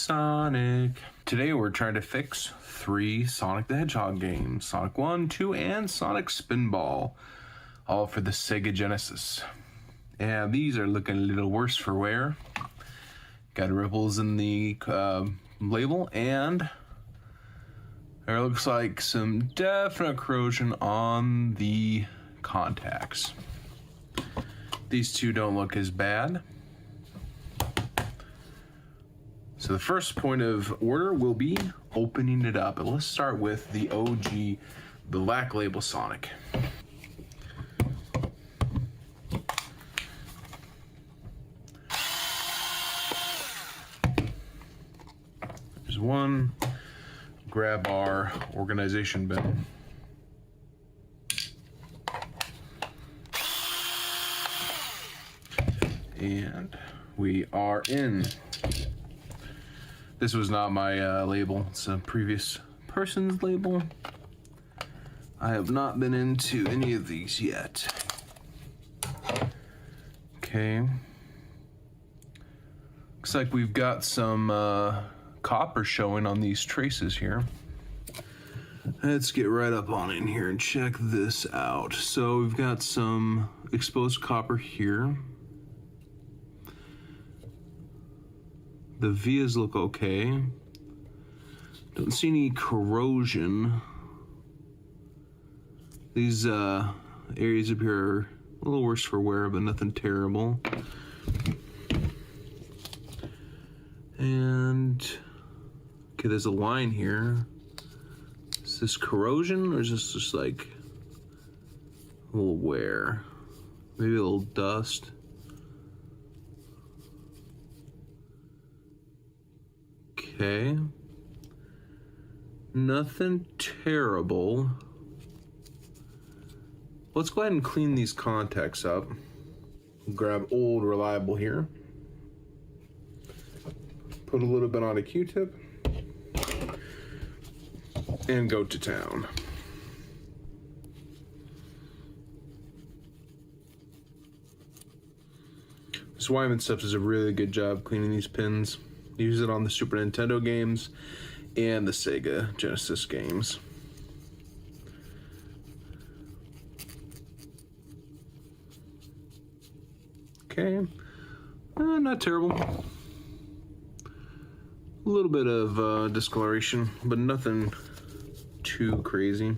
Sonic. Today we're trying to fix 3 Sonic the Hedgehog games. Sonic 1, 2, and Sonic Spinball. All for the Sega Genesis. And these are looking a little worse for wear. Got ripples in the label, and there looks like some definite corrosion on the contacts. These two don't look as bad. So the first point of order will be opening it up. But let's start with the OG Black Label Sonic. There's one. Grab our organization bin. And we are in. This was not my label, it's a previous person's label. I have not been into any of these yet. Okay. Looks like we've got some copper showing on these traces here. Let's get right up on in here and check this out. So we've got some exposed copper here. The vias look okay. Don't see any corrosion. These areas up here are a little worse for wear, but nothing terrible. And okay, there's a line here. Is this corrosion, or is this just like a little wear? Maybe a little dust. Okay. Nothing terrible. Let's go ahead and clean these contacts up. Grab Old Reliable here. Put a little bit on a Q-tip. And go to town. Wyman Stuff does a really good job cleaning these pins. Use it on the Super Nintendo games and the Sega Genesis games. Okay, not terrible. A little bit of discoloration, but nothing too crazy.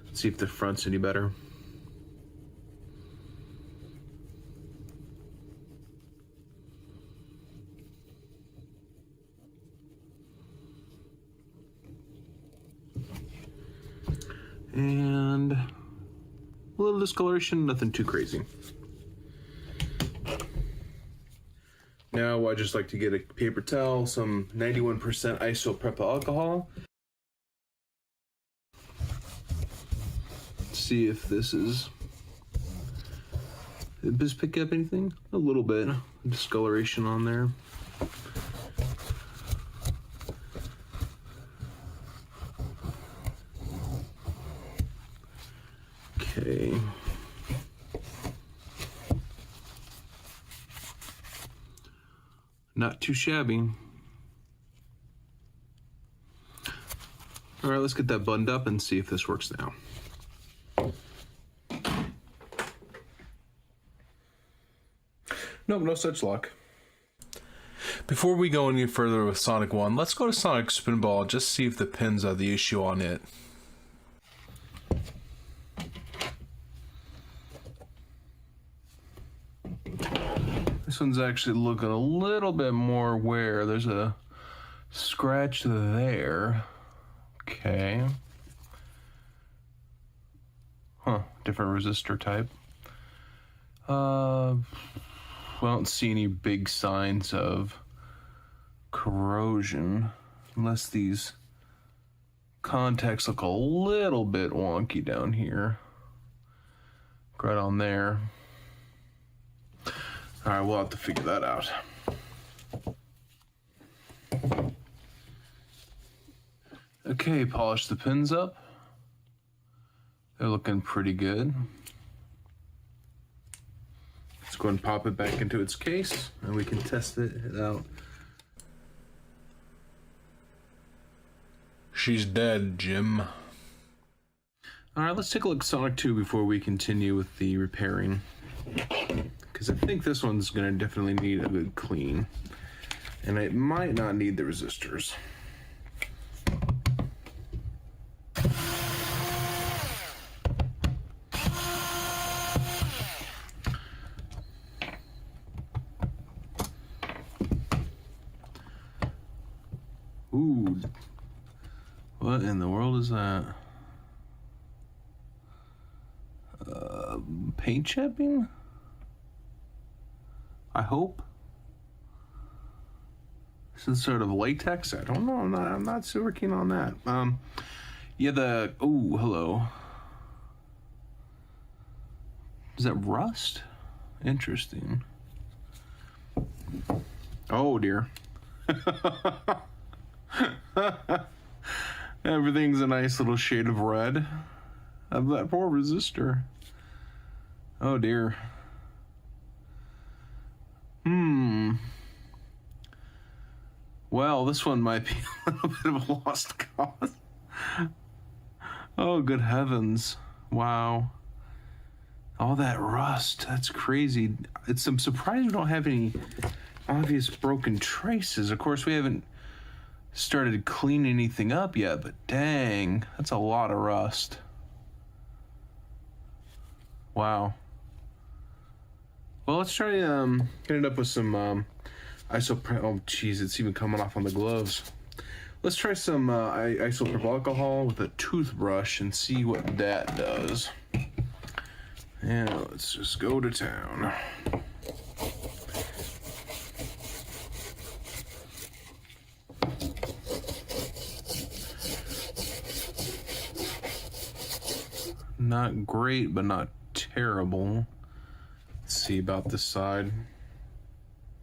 Let's see if the front's any better. And a little discoloration, nothing too crazy. Now I just like to get a paper towel, some 91% isopropyl alcohol. See if this is. Did this pick up anything? A little bit discoloration on there. Okay. Not too shabby. All right, let's get that buttoned up and see if this works now. Nope, no such luck. Before we go any further with Sonic 1, let's go to Sonic Spinball and just see if the pins are the issue on it. This one's actually looking a little bit more wear. There's a scratch there. Okay. Huh, different resistor type. We don't see any big signs of corrosion, unless these contacts look a little bit wonky down here. Right on there. All right, we'll have to figure that out. Okay, polish the pins up. They're looking pretty good. Let's go and pop it back into its case and we can test it out. She's dead, Jim. Alright, let's take a look at Sonic 2 before we continue with the repairing. Because I think this one's going to definitely need a good clean. And it might not need the resistors. Ooh. What in the world is that? Paint chipping? I hope. Some sort of latex? I don't know. I'm not super keen on that. Yeah, oh, hello. Is that rust? Interesting. Oh dear. Everything's a nice little shade of red. Of that poor resistor. Oh dear. Well, this one might be a little bit of a lost cause. Oh, good heavens. Wow. All that rust. That's crazy. I'm surprised we don't have any obvious broken traces. Of course, we haven't started cleaning anything up yet, but dang, that's a lot of rust. Wow. Well, let's try getting it up with some oh jeez, it's even coming off on the gloves. Let's try some isopropyl alcohol with a toothbrush and see what that does. And let's just go to town. Not great, but not terrible. Let's see about this side.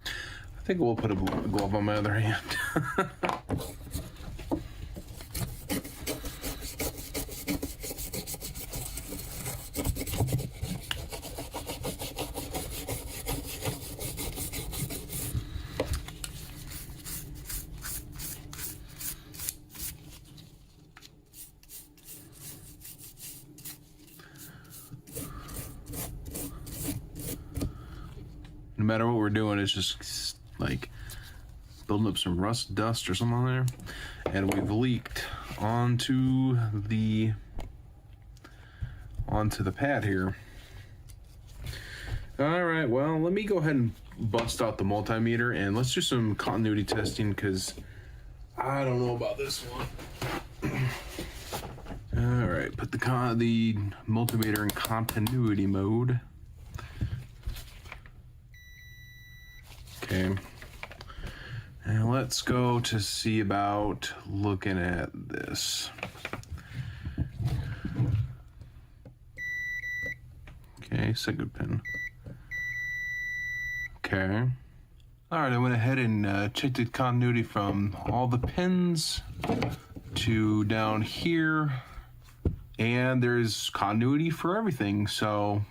I think we'll put a glove on my other hand. No matter what we're doing, it's just like building up some rust dust or something on there, and we've leaked onto the pad here. All right, well, let me go ahead and bust out the multimeter and let's do some continuity testing, because I don't know about this one. All right, put the multimeter in continuity mode. Okay, and let's go to see about looking at this. Okay, second pin. Okay. All right, I went ahead and checked the continuity from all the pins to down here, and there's continuity for everything. So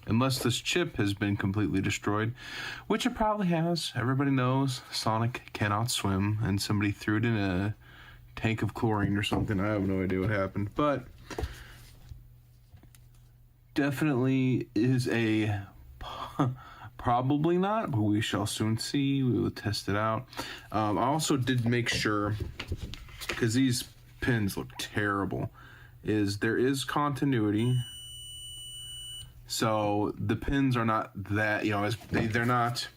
unless this chip has been completely destroyed, which it probably has. Everybody knows Sonic cannot swim, and somebody threw it in a tank of chlorine or something. I have no idea what happened, but definitely is a probably not, but we shall soon see. We will test it out. I also did make sure, because these pins look terrible, there is continuity. So the pins are not that, they're not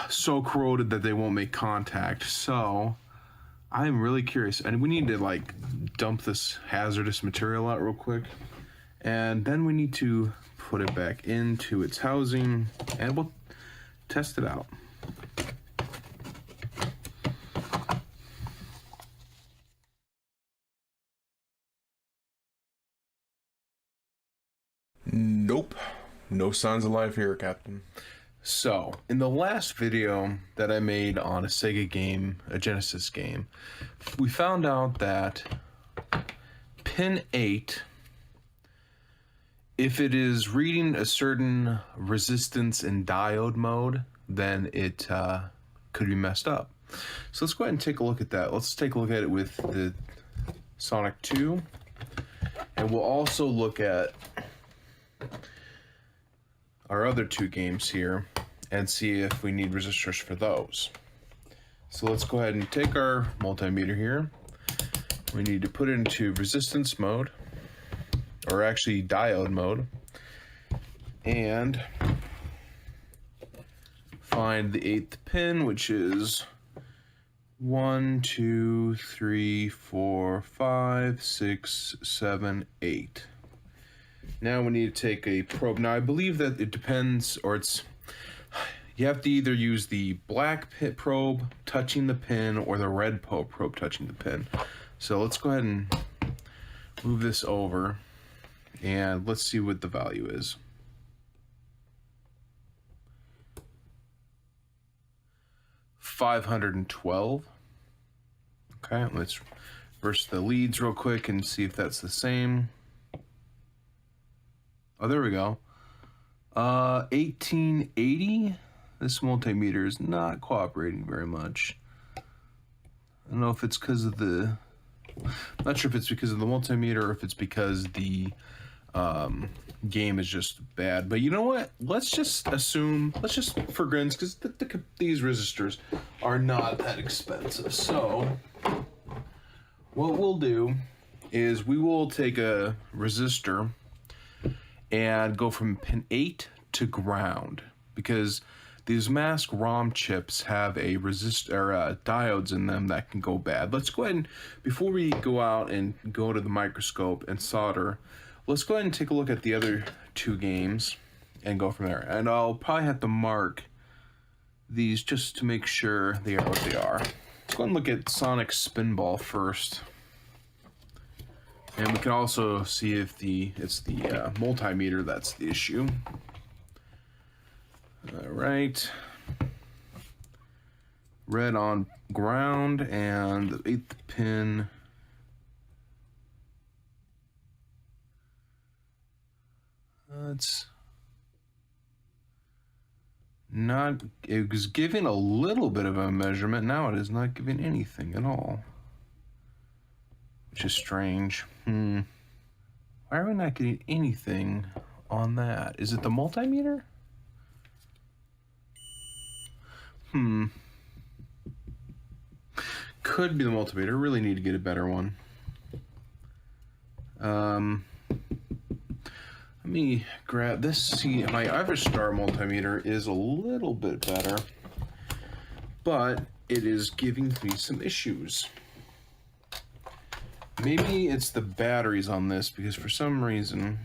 so corroded that they won't make contact. So I'm really curious, and we need to dump this hazardous material out real quick, and then we need to put it back into its housing, and we'll test it out. Nope. No signs of life here, Captain. So, in the last video that I made on a Sega game, a Genesis game, we found out that pin 8, if it is reading a certain resistance in diode mode, then it could be messed up. So let's go ahead and take a look at that. Let's take a look at it with Sonic 2, and we'll also look at our other two games here and see if we need resistors for those. So let's go ahead and take our multimeter here. We need to put it into resistance mode, or actually diode mode, and find the 8th pin, which is 1, 2, 3, 4, 5, 6, 7, 8. Now we need to take a probe. Now I believe that it depends, or you have to either use the black pit probe touching the pin or the red probe touching the pin. So let's go ahead and move this over and let's see what the value is. $512. Okay, let's reverse the leads real quick and see if that's the same. Oh, there we go. 1880. This multimeter is not cooperating very much. I don't know if it's because of the... I'm not sure if it's because of the multimeter or if it's because the game is just bad. But you know what? Let's just assume, for grins, because these resistors are not that expensive. So what we'll do is we will take a resistor and go from pin 8 to ground, because these mask ROM chips have a diodes in them that can go bad. Let's go ahead and, before we go out and go to the microscope and solder, let's go ahead and take a look at the other two games and go from there. And I'll probably have to mark these just to make sure they are what they are. Let's go ahead and look at Sonic Spinball first. And we can also see if it's the multimeter that's the issue. All right. Red on ground, and the 8th pin. It's not, it was giving a little bit of a measurement. Now it is not giving anything at all, which is strange. Why are we not getting anything on that? Is it the multimeter? Could be the multimeter. Really need to get a better one. Let me grab this. See, my Iverstar multimeter is a little bit better, but it is giving me some issues. Maybe it's the batteries on this, because for some reason,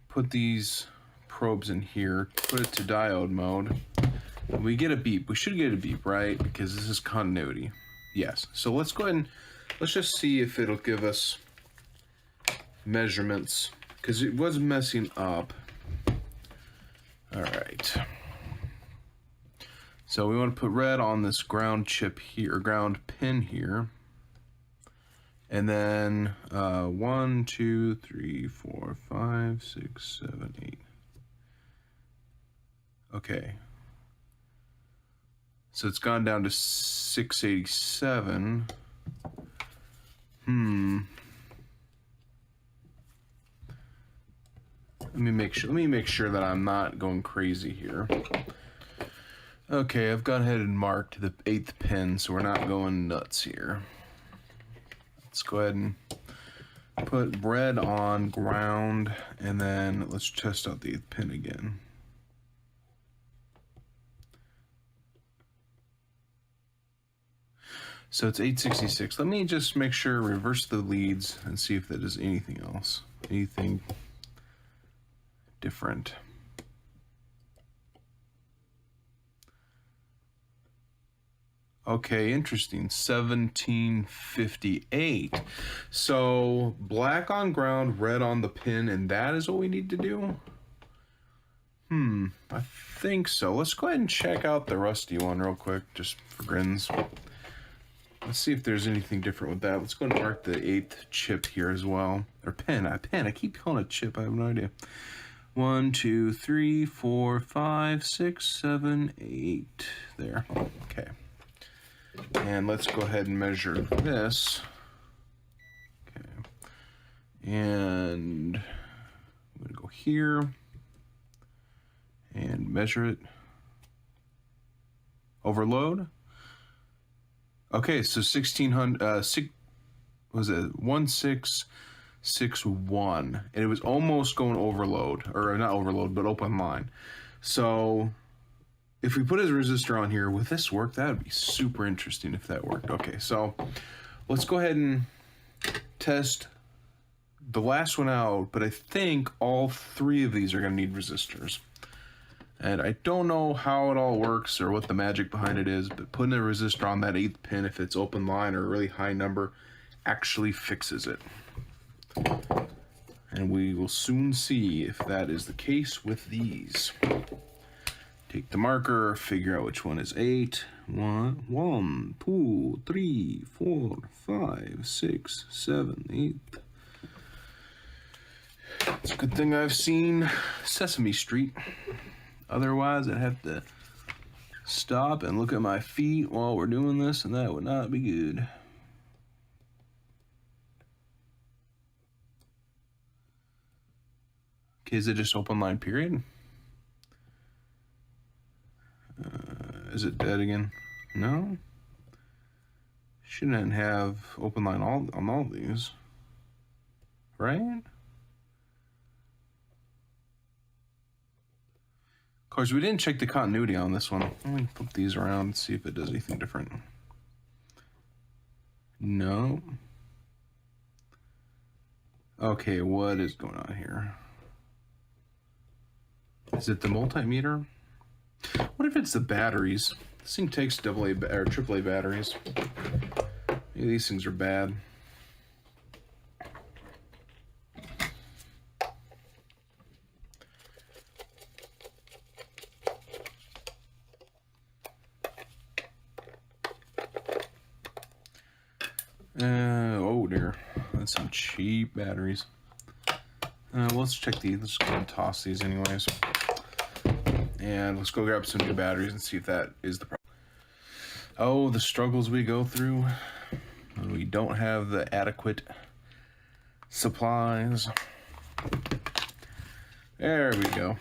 put these probes in here, put it to diode mode, and we get a beep. We should get a beep, right? Because this is continuity. Yes. So let's go ahead and let's just see if it'll give us measurements, because it was messing up. All right. So we want to put red on this ground chip here, or ground pin here. And then 1, 2, 3, 4, 5, 6, 7, 8. Okay. So it's gone down to 687. Let me make sure that I'm not going crazy here. Okay, I've gone ahead and marked the 8th pin, so we're not going nuts here. Let's go ahead and put red on ground, and then let's test out the 8th pin again. So it's 866. Let me just make sure, reverse the leads, and see if that is anything else. Anything different. Okay, interesting. 1758. So black on ground, red on the pin, and that is what we need to do? I think so. Let's go ahead and check out the rusty one real quick, just for grins. Let's see if there's anything different with that. Let's go and mark the 8th chip here as well. Or pin. I keep calling it chip. I have no idea. 1, 2, 3, 4, 5, 6, 7, 8. There. Okay. And let's go ahead and measure this. And I'm gonna go here and measure it. Overload. Okay, so 1600, was it 1661, and it was almost going overload, or not overload, but open line. So if we put his resistor on here, would this work? That would be super interesting if that worked. Okay, so let's go ahead and test the last one out, but I think all three of these are going to need resistors. And I don't know how it all works or what the magic behind it is, but putting a resistor on that 8th pin, if it's open line or a really high number, actually fixes it. And we will soon see if that is the case with these. Take the marker, figure out which one is 8. 1, 2, 3, 4, 5, 6, 7, 8. It's a good thing I've seen Sesame Street. Otherwise, I'd have to stop and look at my feet while we're doing this, and that would not be good. Okay, is it just open line period? Is it dead again? No. Shouldn't have open line on all these, right? Of course, we didn't check the continuity on this one. Let me flip these around and see if it does anything different. No. Okay, what is going on here? Is it the multimeter? What if it's the batteries? This thing takes AA or AAA batteries. Maybe these things are bad. Oh dear, that's some cheap batteries. Let's check these. Let's go and toss these anyways. And let's go grab some new batteries and see if that is the problem. Oh, the struggles we go through when we don't have the adequate supplies. There we go.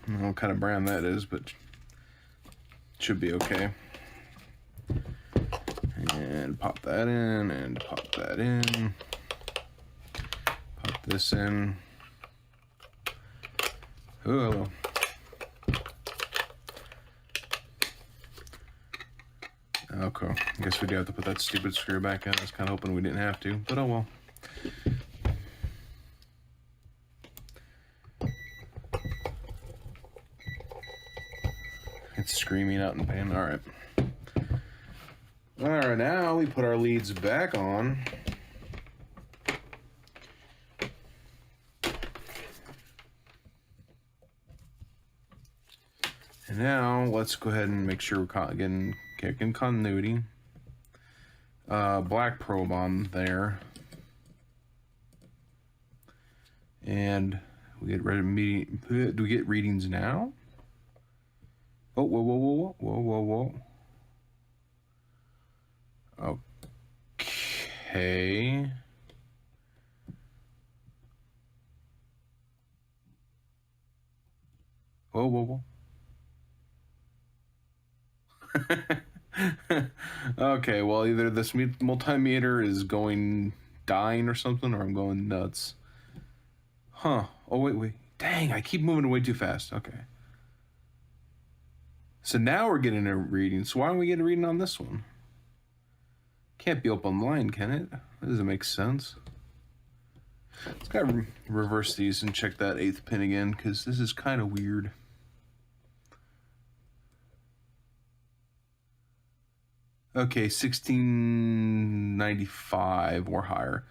I don't know what kind of brand that is, but it should be okay. And pop that in, and pop that in. Pop this in. Oh, hello. Okay, I guess we do have to put that stupid screw back in. I was kind of hoping we didn't have to, but oh well. It's screaming out in pain. All right. All right, now we put our leads back on. And now let's go ahead and make sure we're getting continuity. Black probe on there. And we get do we get readings now? Oh, whoa, whoa, whoa, whoa, whoa, whoa, whoa. Okay. Whoa, whoa, whoa. Okay, well, either this multimeter is dying or something, or I'm going nuts. Huh. Oh, wait. Dang, I keep moving way too fast. Okay. So now we're getting a reading. So why don't we get a reading on this one? Can't be open line, can it? That doesn't make sense. Let's gotta reverse these and check that 8th pin again, because this is kind of weird. Okay, 1695 or higher.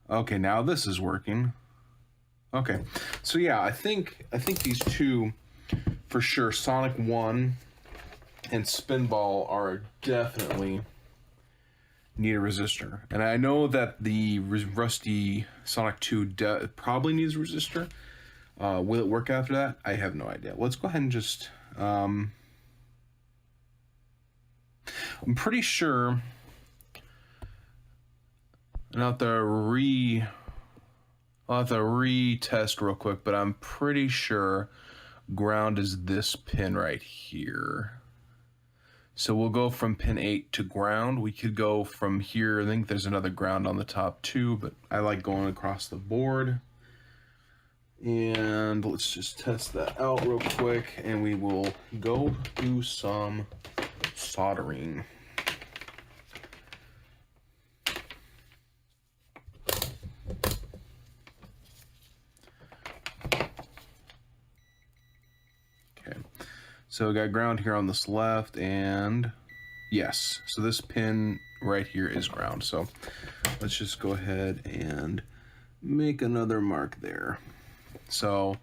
Okay, now this is working. Okay, so yeah, I think these two, for sure, Sonic 1 and Spinball are definitely need a resistor. And I know that the rusty Sonic 2 probably needs a resistor. Will it work after that? I have no idea. Let's go ahead and just... I'm pretty sure... And I'll have to retest real quick, but I'm pretty sure ground is this pin right here. So we'll go from pin 8 to ground. We could go from here. I think there's another ground on the top too, but I like going across the board. And let's just test that out real quick, and we will go do some soldering. Okay, so we got ground here on this left, and yes, so this pin right here is ground. So let's just go ahead and make another mark there. So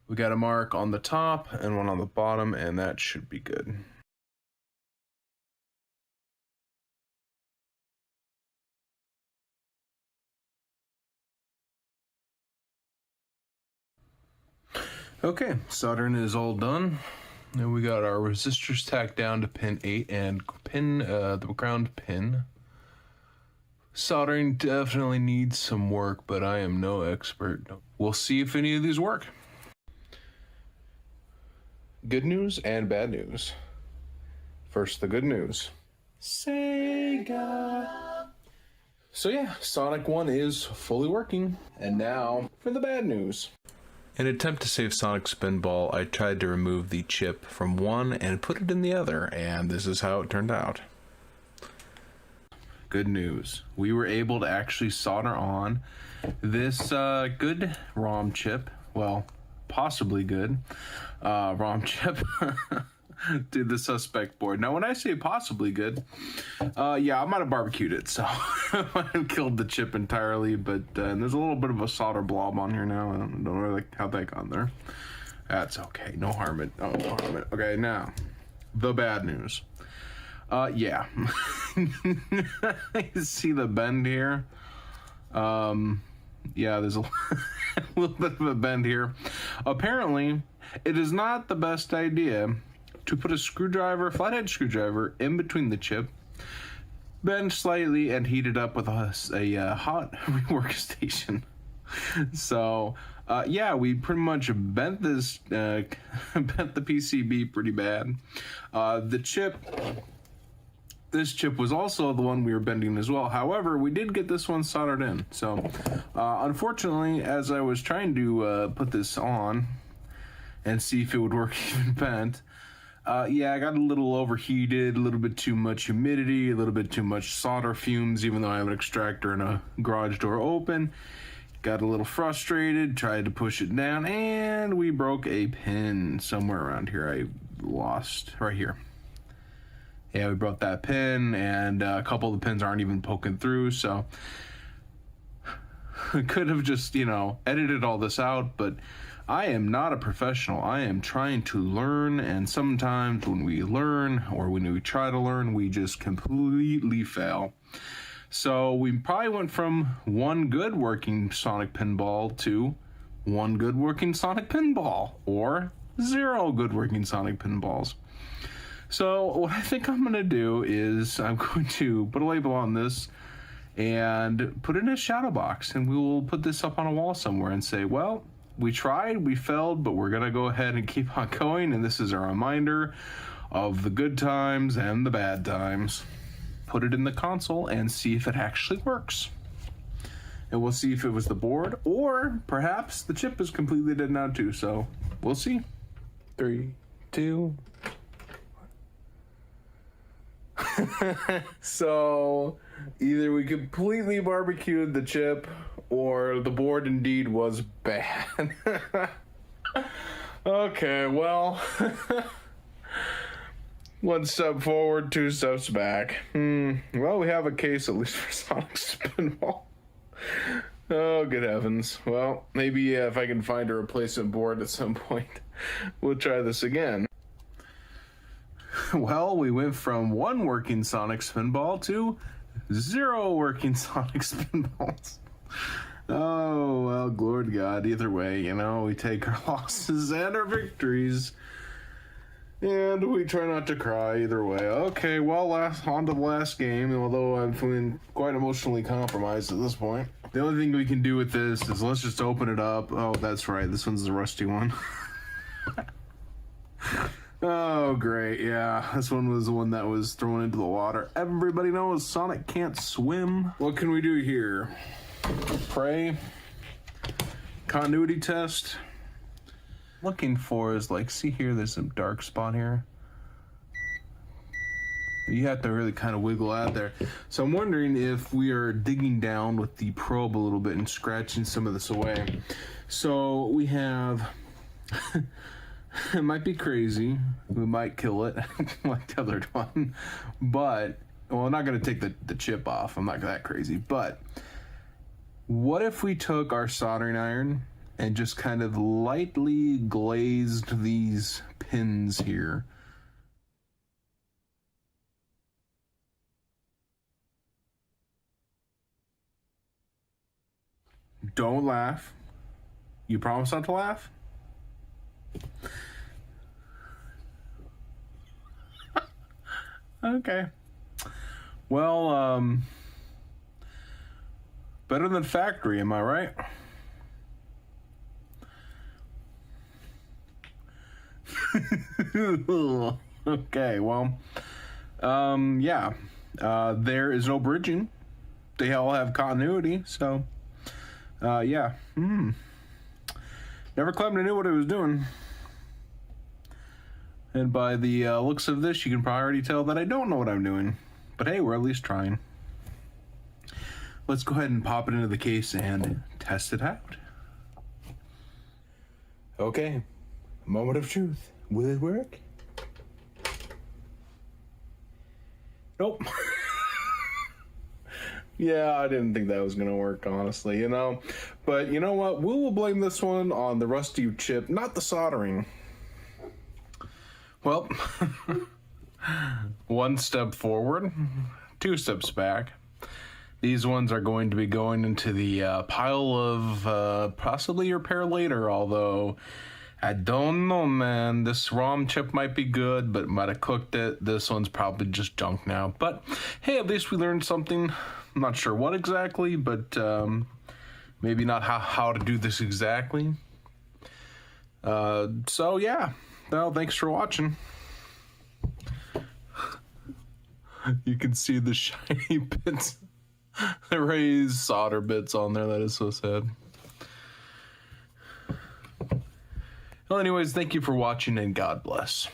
we got a mark on the top and one on the bottom, and that should be good. Okay, soldering is all done. And we got our resistors tacked down to pin 8 and the ground pin. Soldering definitely needs some work, but I am no expert. We'll see if any of these work. Good news and bad news. First, the good news. Sega! So yeah, Sonic 1 is fully working. And now for the bad news. In an attempt to save Sonic Spinball, I tried to remove the chip from one and put it in the other, and this is how it turned out. Good news. We were able to actually solder on this good ROM chip. Well, possibly good ROM chip to the suspect board. Now, when I say possibly good, yeah, I might have barbecued it, so I might have killed the chip entirely, but there's a little bit of a solder blob on here now. I don't know really how that got there. That's okay. No harm it. Oh, no harm it. Okay, now, the bad news. Yeah. You see the bend here? Yeah, there's a little bit of a bend here. Apparently, it is not the best idea to put a flathead screwdriver, in between the chip, bend slightly, and heat it up with a hot rework station. So, yeah, we pretty much bent this, bent the PCB pretty bad. This chip was also the one we were bending as well. However, we did get this one soldered in. So, unfortunately, as I was trying to put this on and see if it would work even bent, yeah, I got a little overheated, a little bit too much humidity, a little bit too much solder fumes, even though I have an extractor and a garage door open. Got a little frustrated, tried to push it down, and we broke a pin somewhere around here. I lost right here. Yeah, we broke that pin, and a couple of the pins aren't even poking through, so I could have just, edited all this out, but I am not a professional. I am trying to learn, and sometimes when we learn, or when we try to learn, we just completely fail. So we probably went from one good working Sonic Pinball to one good working Sonic Pinball, or 0 good working Sonic Pinballs. So what I think I'm going to do is I'm going to put a label on this and put it in a shadow box, and we will put this up on a wall somewhere and say, well, we tried, we failed, but we're going to go ahead and keep on going, and this is a reminder of the good times and the bad times. Put it in the console and see if it actually works. And we'll see if it was the board, or perhaps the chip is completely dead now too, so we'll see. 3, 2... So, either we completely barbecued the chip, or the board indeed was bad. Okay, well, 1 step forward, 2 steps back. Well, we have a case at least for Sonic Spinball. Oh, good heavens. Well, maybe if I can find a replacement board at some point, we'll try this again. Well, we went from 1 working Sonic Spinball to 0 working Sonic Spinballs. Oh, well, glory to God. Either way, we take our losses and our victories. And we try not to cry either way. Okay, well, on to the last game, although I'm feeling quite emotionally compromised at this point. The only thing we can do with this is let's just open it up. Oh, that's right, this one's the rusty one. Oh, great, yeah. This one was the one that was thrown into the water. Everybody knows Sonic can't swim. What can we do here? Pray. Continuity test. Looking for is like, see here, there's some dark spot here. You have to really kind of wiggle out there. So I'm wondering if we are digging down with the probe a little bit and scratching some of this away. So we have, it might be crazy. We might kill it like the other one, but, well, I'm not going to take the chip off. I'm not that crazy, but what if we took our soldering iron and just kind of lightly glazed these pins here? Don't laugh. You promise not to laugh? Okay. Well, better than factory, am I right? Okay, well, yeah. There is no bridging. They all have continuity, so, yeah. Never claimed I knew what I was doing. And by the looks of this, you can probably already tell that I don't know what I'm doing. But hey, we're at least trying. Let's go ahead and pop it into the case and test it out. Okay, moment of truth. Will it work? Nope. Yeah, I didn't think that was gonna work, honestly, you know. But you know what? We will blame this one on the rusty chip, not the soldering. Well, one step forward, two steps back. These ones are going to be going into the pile of possibly repair later, although I don't know, man. This ROM chip might be good, but might have cooked it. This one's probably just junk now. But hey, at least we learned something. I'm not sure what exactly, but maybe not how to do this exactly. So yeah, well, thanks for watching. You can see the shiny bits, the raised solder bits on there. That is so sad. Well, anyways, thank you for watching and God bless.